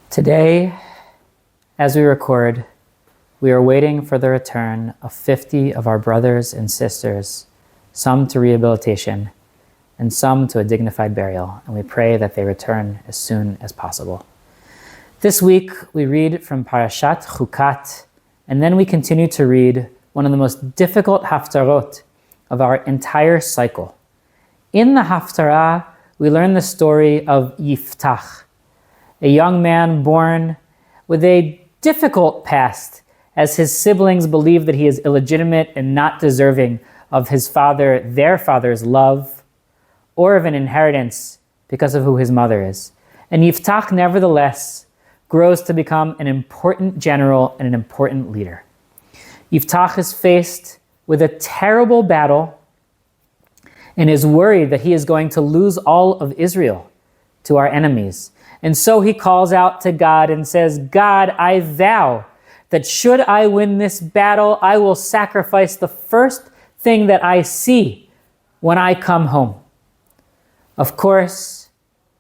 Today, as we record, we are waiting for the return of 50 of our brothers and sisters, some to rehabilitation and some to a dignified burial, and we pray that they return as soon as possible. This week, we read from Parashat Hukkat, and then we continue to read one of the most difficult haftarot of our entire cycle. In the haftarah, we learn the story of Yiftach, a young man born with a difficult past, as his siblings believe that he is illegitimate and not deserving of their father's love, or of an inheritance because of who his mother is. And Yiftach, nevertheless, grows to become an important general and an important leader. Yiftach is faced with a terrible battle and is worried that he is going to lose all of Israel to our enemies. And so he calls out to God and says, God, I vow that should I win this battle, I will sacrifice the first thing that I see when I come home. Of course,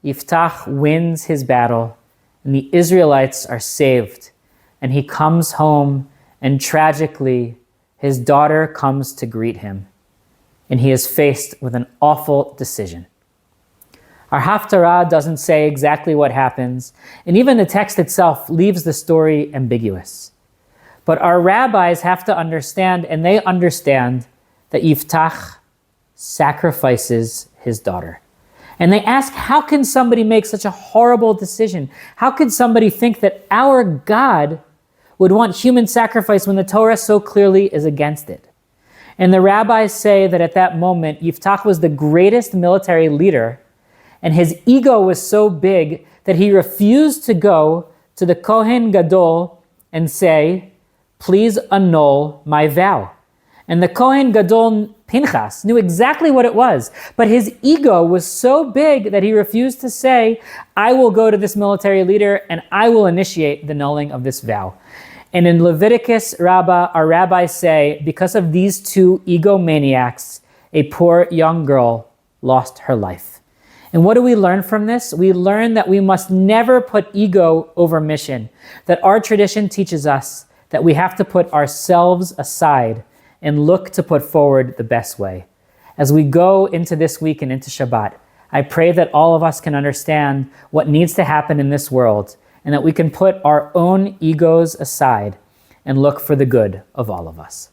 Yiftach wins his battle, and the Israelites are saved. And he comes home, and tragically, his daughter comes to greet him, and he is faced with an awful decision. Our haftarah doesn't say exactly what happens, and even the text itself leaves the story ambiguous. But our rabbis have to understand, and they understand, that Yiftach sacrifices his daughter. And they ask, how can somebody make such a horrible decision? How could somebody think that our God would want human sacrifice when the Torah so clearly is against it? And the rabbis say that at that moment, Yiftach was the greatest military leader, and his ego was so big that he refused to go to the Kohen Gadol and say, please annul my vow. And the Kohen Gadol, Pinchas, knew exactly what it was, but his ego was so big that he refused to say, I will go to this military leader and I will initiate the annulling of this vow. And in Leviticus Rabbah, our rabbis say, because of these two egomaniacs, a poor young girl lost her life. And what do we learn from this? We learn that we must never put ego over mission, that our tradition teaches us that we have to put ourselves aside and look to put forward the best way. As we go into this week and into Shabbat, I pray that all of us can understand what needs to happen in this world, and that we can put our own egos aside and look for the good of all of us.